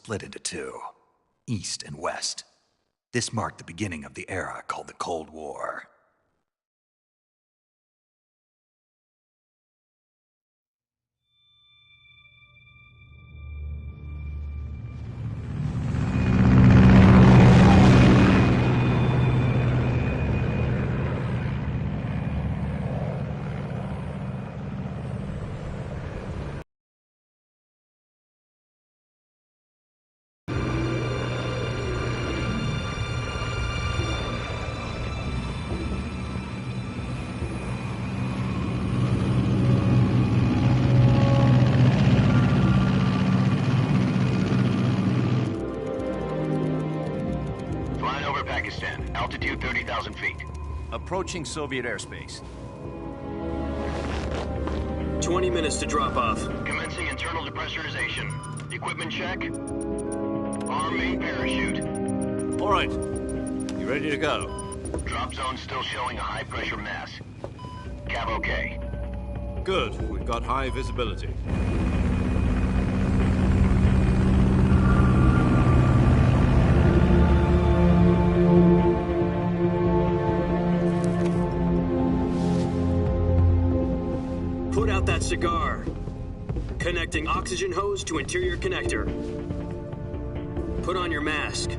split into two, East and West. This marked the beginning of the era called the Cold War. Altitude 30,000 feet. Approaching Soviet airspace. 20 minutes to drop off. Commencing internal depressurization. Equipment check. Arm main parachute. All right. You ready to go? Drop zone still showing a high pressure mass. Cav okay. Good. We've got high visibility. Put out that cigar. Connecting oxygen hose to interior connector. Put on your mask.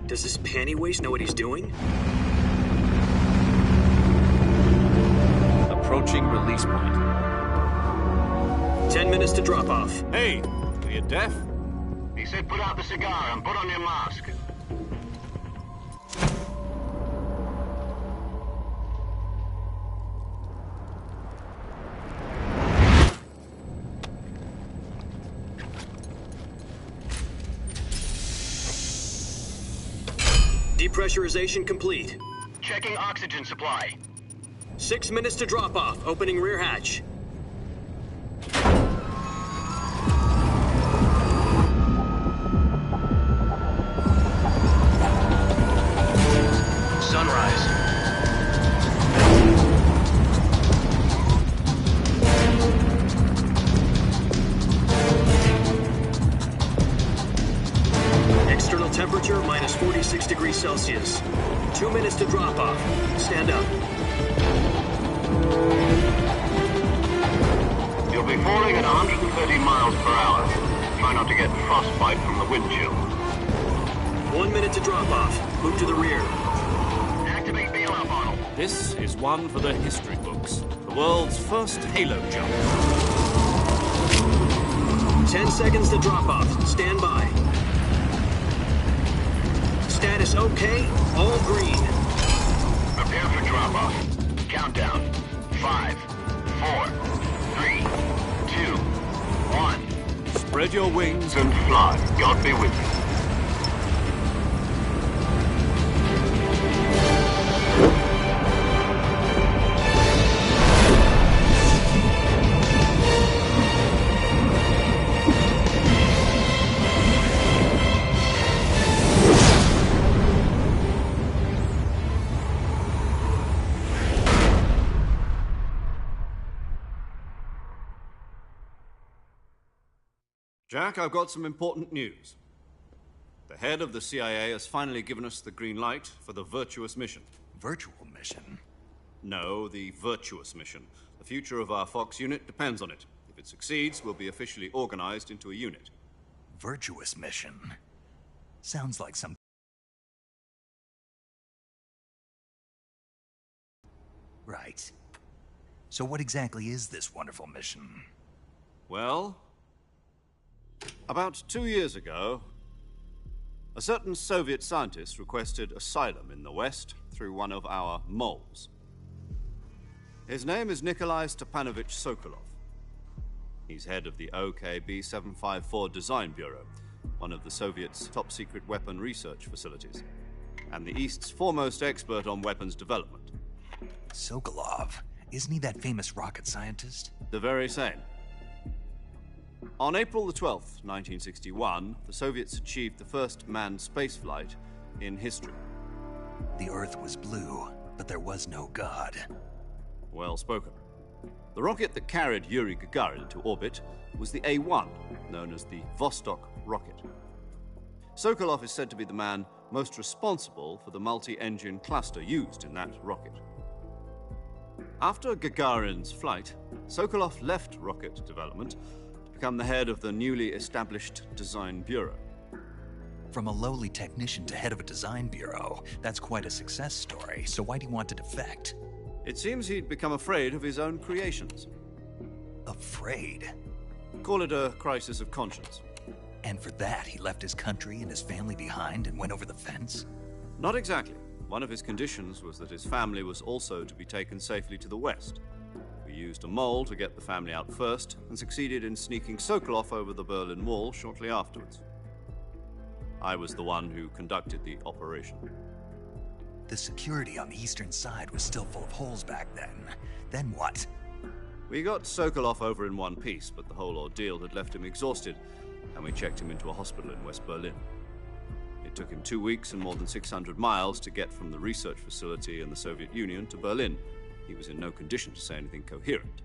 Does this panty waste know what he's doing? Approaching release point. 10 minutes to drop off. Hey, are you deaf? He said put out the cigar and put on your mask. Depressurization complete. Checking oxygen supply. 6 minutes to drop off. Opening rear hatch. Sunrise. External temperature minus 46 degrees Celsius. 2 minutes to drop off. Stand up. You'll be falling at 130 miles per hour. Try not to get frostbite from the wind chill. 1 minute to drop off. Move to the rear. Activate bailout model. This is one for the history books. The world's first halo jump. 10 seconds to drop off. Stand by. Status okay. All green. Prepare for drop-off. Countdown. 5, 4, 3, 2, 1. Spread your wings And fly. God be with you. Jack, I've got some important news. The head of the CIA has finally given us the green light for the Virtuous mission. Virtual mission? No, the Virtuous mission. The future of our Fox unit depends on it. If it succeeds, we'll be officially organized into a unit. Virtuous mission? Sounds like some... Right. So what exactly is this wonderful mission? Well, about 2 years ago, a certain Soviet scientist requested asylum in the West through one of our moles. His name is Nikolai Stepanovich Sokolov. He's head of the OKB-754 Design Bureau, one of the Soviets' top-secret weapon research facilities, and the East's foremost expert on weapons development. Sokolov? Isn't he that famous rocket scientist? The very same. On April the 12th, 1961, the Soviets achieved the first manned spaceflight in history. The Earth was blue, but there was no God. Well spoken. The rocket that carried Yuri Gagarin to orbit was the A-1, known as the Vostok rocket. Sokolov is said to be the man most responsible for the multi-engine cluster used in that rocket. After Gagarin's flight, Sokolov left rocket development to become the head of the newly established Design Bureau. From a lowly technician to head of a design bureau, that's quite a success story, so why do you want to defect? It seems he'd become afraid of his own creations. Afraid? Call it a crisis of conscience. And for that, he left his country and his family behind and went over the fence? Not exactly. One of his conditions was that his family was also to be taken safely to the west. We used a mole to get the family out first and succeeded in sneaking Sokolov over the Berlin Wall shortly afterwards. I was the one who conducted the operation. The security on the eastern side was still full of holes back then. Then what? We got Sokolov over in one piece, but the whole ordeal had left him exhausted, and we checked him into a hospital in West Berlin. It took him 2 weeks and more than 600 miles to get from the research facility in the Soviet Union to Berlin. He was in no condition to say anything coherent.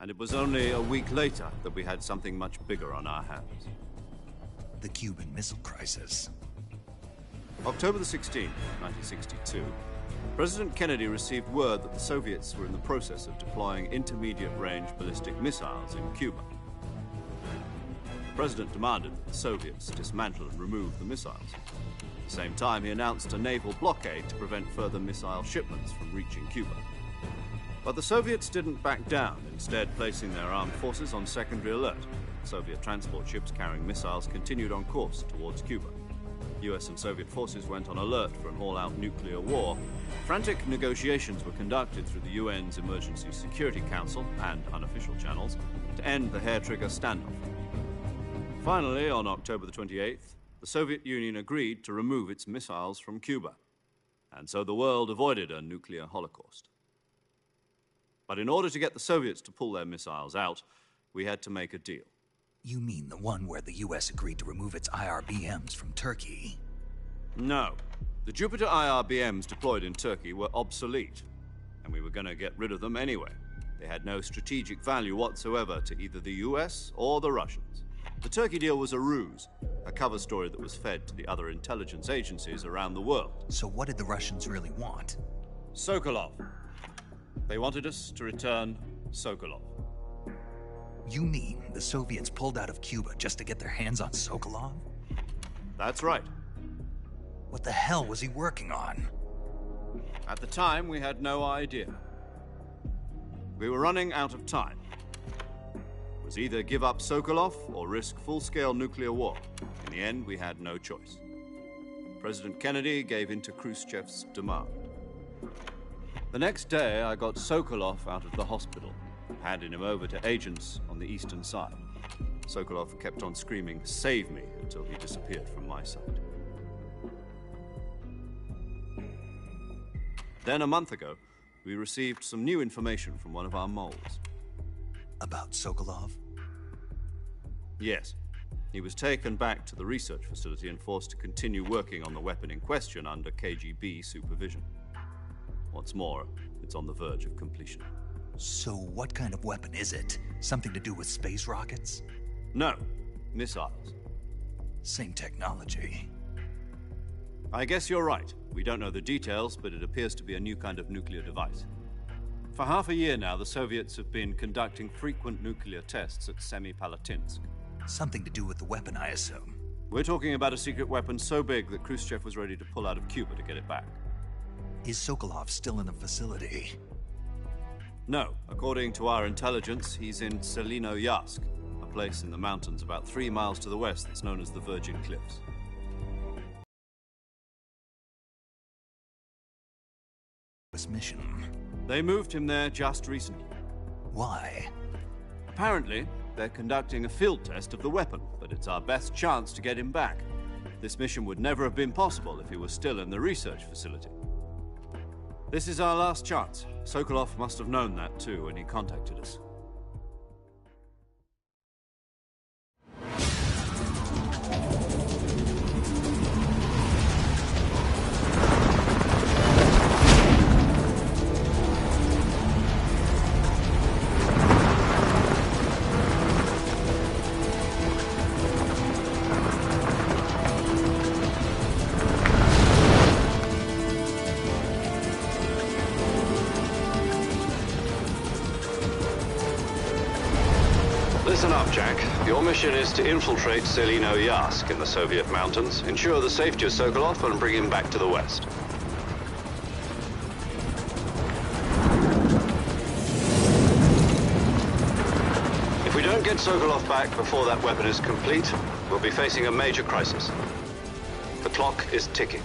And it was only a week later that we had something much bigger on our hands. The Cuban Missile Crisis. October the 16th, 1962, President Kennedy received word that the Soviets were in the process of deploying intermediate-range ballistic missiles in Cuba. The President demanded that the Soviets dismantle and remove the missiles. At the same time, he announced a naval blockade to prevent further missile shipments from reaching Cuba. But the Soviets didn't back down, instead placing their armed forces on secondary alert. Soviet transport ships carrying missiles continued on course towards Cuba. US and Soviet forces went on alert for an all-out nuclear war. Frantic negotiations were conducted through the UN's Emergency Security Council and unofficial channels to end the hair-trigger standoff. Finally, on October the 28th, the Soviet Union agreed to remove its missiles from Cuba. And so the world avoided a nuclear holocaust. But in order to get the Soviets to pull their missiles out, we had to make a deal. You mean the one where the US agreed to remove its IRBMs from Turkey? No. The Jupiter IRBMs deployed in Turkey were obsolete, and we were going to get rid of them anyway. They had no strategic value whatsoever to either the US or the Russians. The Turkey deal was a ruse, a cover story that was fed to the other intelligence agencies around the world. So what did the Russians really want? Sokolov. They wanted us to return Sokolov. You mean the Soviets pulled out of Cuba just to get their hands on Sokolov? That's right. What the hell was he working on? At the time, we had no idea. We were running out of time. It was either give up Sokolov or risk full-scale nuclear war. In the end, we had no choice. President Kennedy gave in to Khrushchev's demand. The next day, I got Sokolov out of the hospital, handing him over to agents on the eastern side. Sokolov kept on screaming, "Save me," until he disappeared from my sight. Then, a month ago, we received some new information from one of our moles. About Sokolov? Yes. He was taken back to the research facility and forced to continue working on the weapon in question under KGB supervision. What's more, it's on the verge of completion. So what kind of weapon is it? Something to do with space rockets? No, missiles. Same technology. I guess you're right. We don't know the details, but it appears to be a new kind of nuclear device. For half a year now, the Soviets have been conducting frequent nuclear tests at Semipalatinsk. Something to do with the weapon, I assume. We're talking about a secret weapon so big that Khrushchev was ready to pull out of Cuba to get it back. Is Sokolov still in the facility? No. According to our intelligence, he's in Selino-Yarsk, a place in the mountains about 3 miles to the west that's known as the Virgin Cliffs. This mission. They moved him there just recently. Why? Apparently, they're conducting a field test of the weapon, but it's our best chance to get him back. This mission would never have been possible if he was still in the research facility. This is our last chance. Sokolov must have known that too when he contacted us. Jack. Your mission is to infiltrate Selino Yask in the Soviet mountains, ensure the safety of Sokolov, and bring him back to the West. If we don't get Sokolov back before that weapon is complete, we'll be facing a major crisis. The clock is ticking.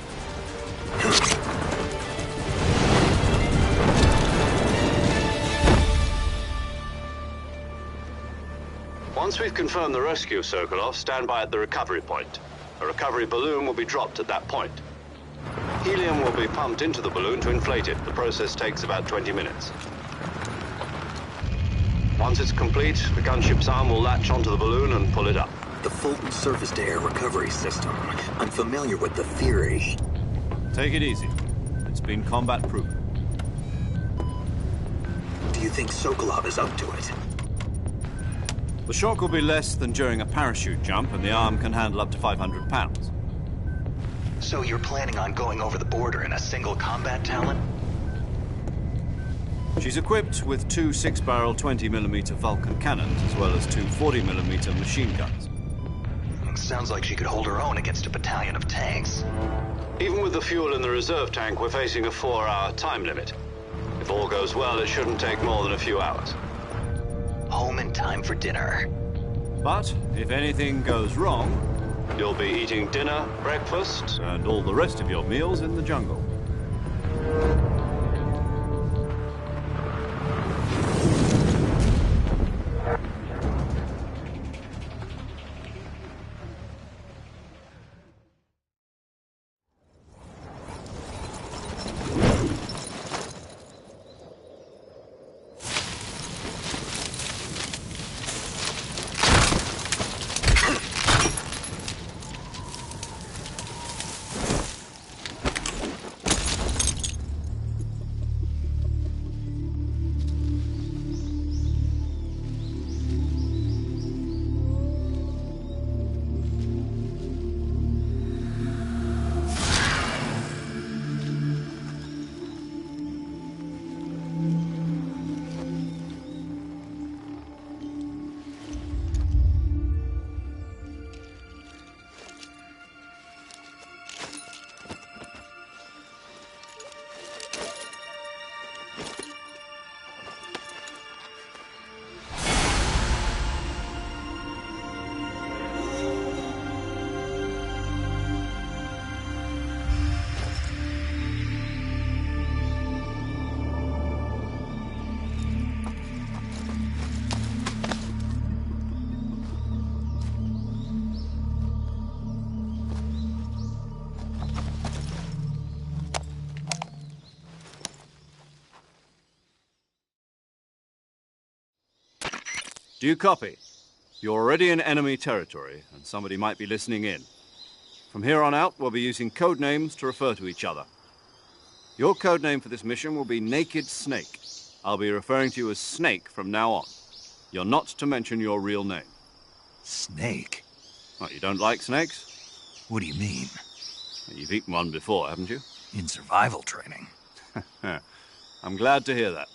Once we've confirmed the rescue of Sokolov, stand by at the recovery point. A recovery balloon will be dropped at that point. Helium will be pumped into the balloon to inflate it. The process takes about 20 minutes. Once it's complete, the gunship's arm will latch onto the balloon and pull it up. The Fulton surface-to-air recovery system. I'm familiar with the theory. Take it easy. It's been combat-proven. Do you think Sokolov is up to it? The shock will be less than during a parachute jump, and the arm can handle up to 500 pounds. So you're planning on going over the border in a single combat Talon? She's equipped with two 6-barrel 20mm Vulcan cannons, as well as two 40mm machine guns. Sounds like she could hold her own against a battalion of tanks. Even with the fuel in the reserve tank, we're facing a 4-hour time limit. If all goes well, it shouldn't take more than a few hours. Home in time for dinner. But if anything goes wrong, you'll be eating dinner, breakfast, and all the rest of your meals in the jungle. Do you copy? You're already in enemy territory, and somebody might be listening in. From here on out, we'll be using code names to refer to each other. Your code name for this mission will be Naked Snake. I'll be referring to you as Snake from now on. You're not to mention your real name. Snake? Well, you don't like snakes? What do you mean? You've eaten one before, haven't you? In survival training. I'm glad to hear that.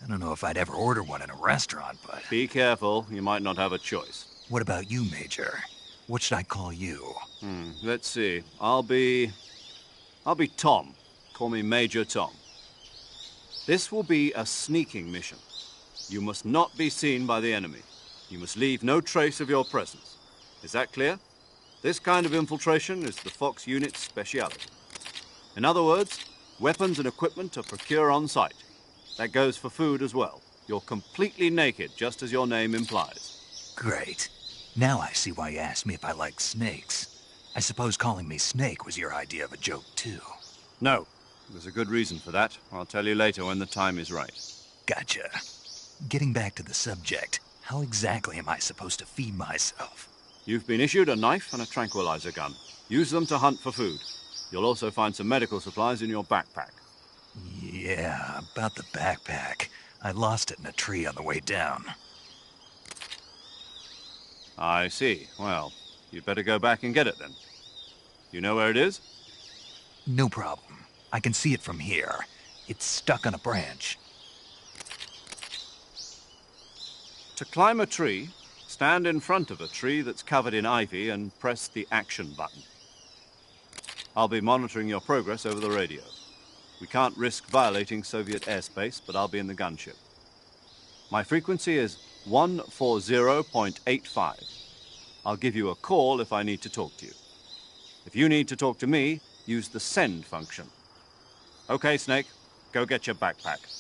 I don't know if I'd ever order one in a restaurant, but... Be careful, you might not have a choice. What about you, Major? What should I call you? Let's see. I'll be Tom. Call me Major Tom. This will be a sneaking mission. You must not be seen by the enemy. You must leave no trace of your presence. Is that clear? This kind of infiltration is the Fox unit's speciality. In other words, weapons and equipment are procured on site. That goes for food as well. You're completely naked, just as your name implies. Great. Now I see why you asked me if I like snakes. I suppose calling me Snake was your idea of a joke, too. No. There's a good reason for that. I'll tell you later when the time is right. Gotcha. Getting back to the subject, how exactly am I supposed to feed myself? You've been issued a knife and a tranquilizer gun. Use them to hunt for food. You'll also find some medical supplies in your backpack. Yeah, about the backpack. I lost it in a tree on the way down. I see. Well, you'd better go back and get it then. You know where it is? No problem. I can see it from here. It's stuck on a branch. To climb a tree, Stand in front of a tree that's covered in ivy and press the action button. I'll be monitoring your progress over the radio. We can't risk violating Soviet airspace, but I'll be in the gunship. My frequency is 140.85. I'll give you a call if I need to talk to you. If you need to talk to me, use the send function. Okay, Snake, go get your backpack.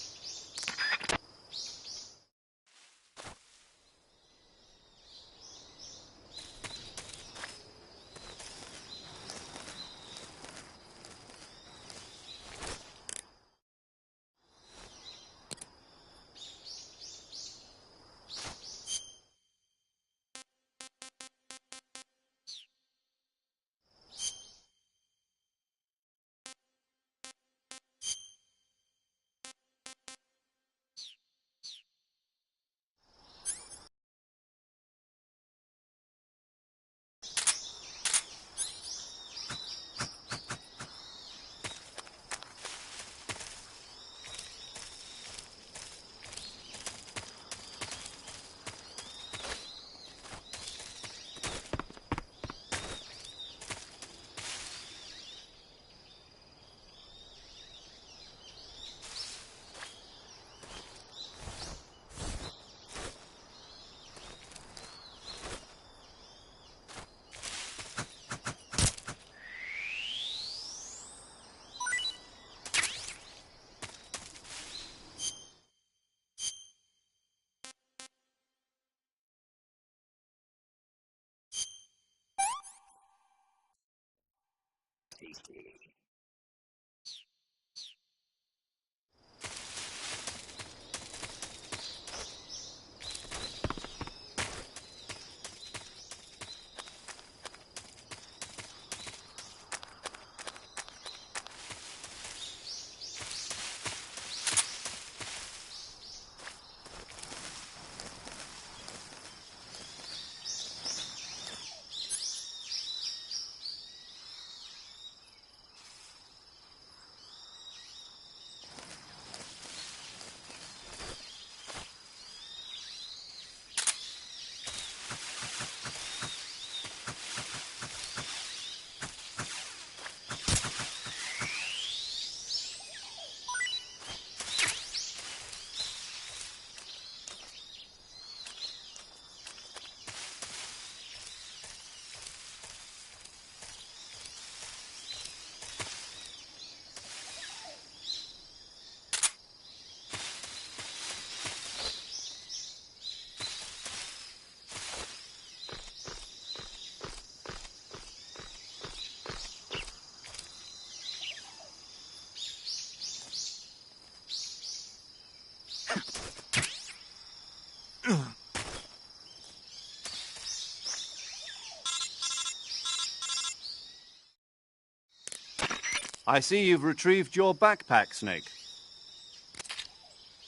I see you've retrieved your backpack, Snake.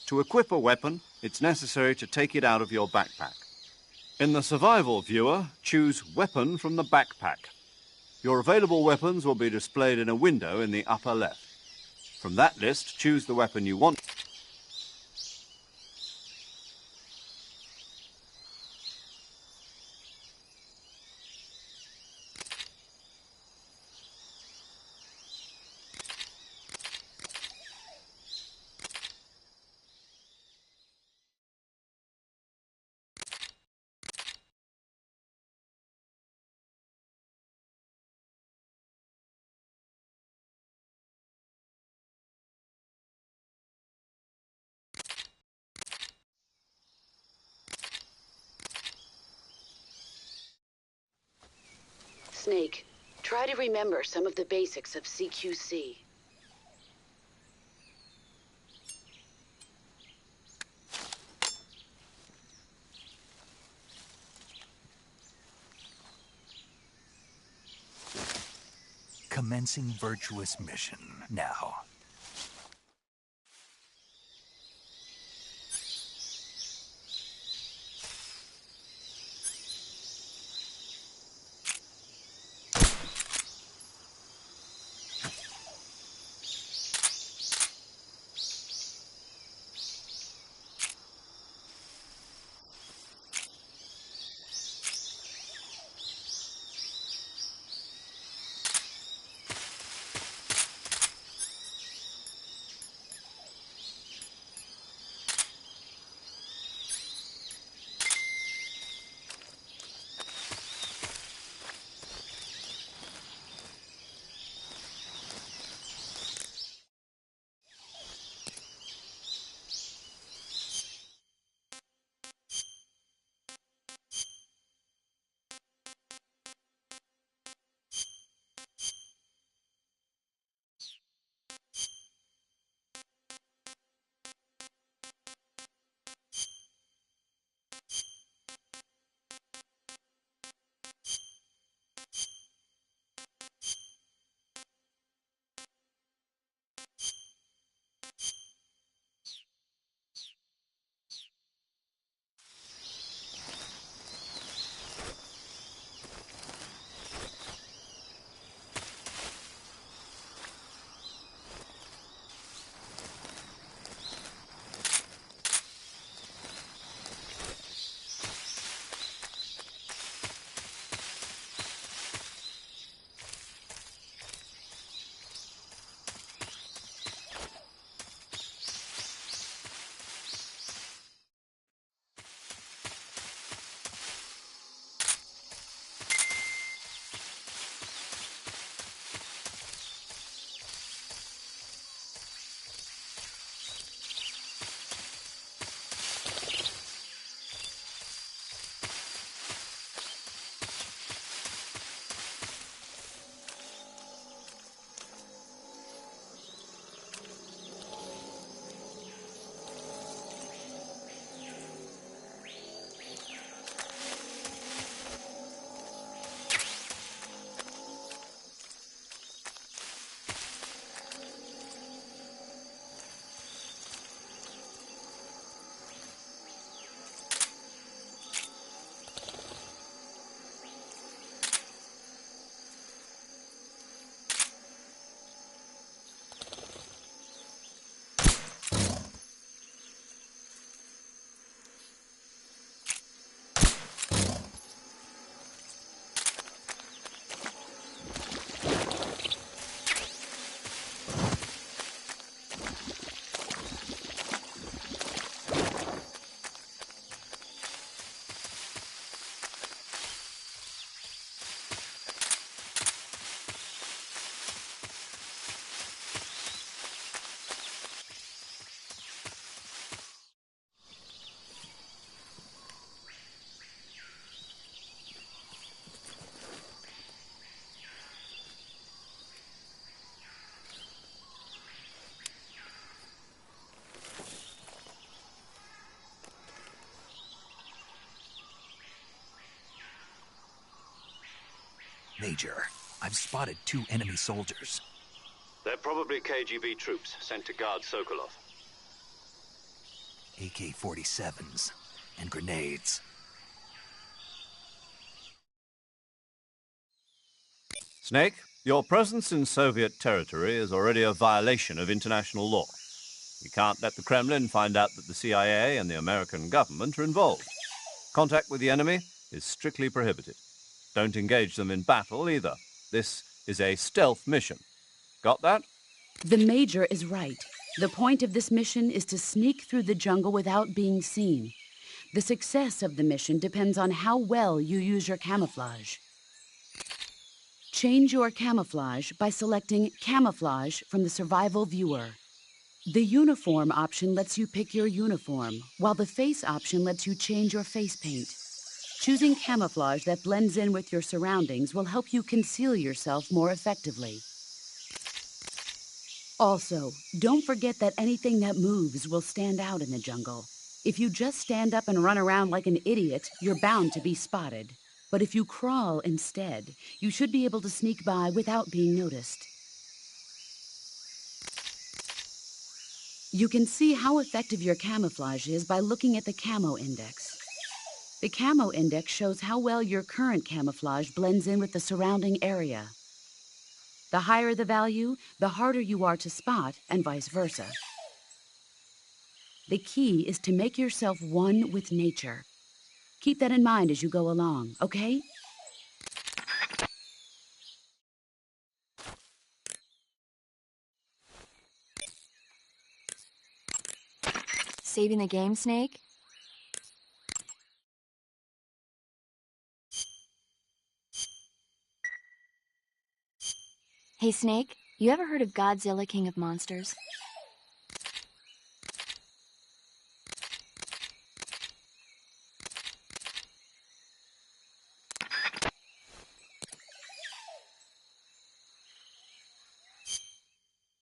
To equip a weapon, it's necessary to take it out of your backpack. In the survival viewer, choose Weapon from the backpack. Your available weapons will be displayed in a window in the upper left. From that list, choose the weapon you want. Snake, try to remember some of the basics of CQC. Commencing virtuous mission now. Major. I've spotted 2 enemy soldiers. They're probably KGB troops sent to guard Sokolov. AK-47s and grenades. Snake, your presence in Soviet territory is already a violation of international law. You can't let the Kremlin find out that the CIA and the American government are involved. Contact with the enemy is strictly prohibited. Don't engage them in battle either. This is a stealth mission. Got that? The Major is right. The point of this mission is to sneak through the jungle without being seen. The success of the mission depends on how well you use your camouflage. Change your camouflage by selecting Camouflage from the Survival Viewer. The Uniform option lets you pick your uniform, while the Face option lets you change your face paint. Choosing camouflage that blends in with your surroundings will help you conceal yourself more effectively. Also, don't forget that anything that moves will stand out in the jungle. If you just stand up and run around like an idiot, you're bound to be spotted. But if you crawl instead, you should be able to sneak by without being noticed. You can see how effective your camouflage is by looking at the Camo Index. The Camo Index shows how well your current camouflage blends in with the surrounding area. The higher the value, the harder you are to spot, and vice versa. The key is to make yourself one with nature. Keep that in mind as you go along, okay? Saving the game, Snake? Hey, Snake, you ever heard of Godzilla, King of Monsters?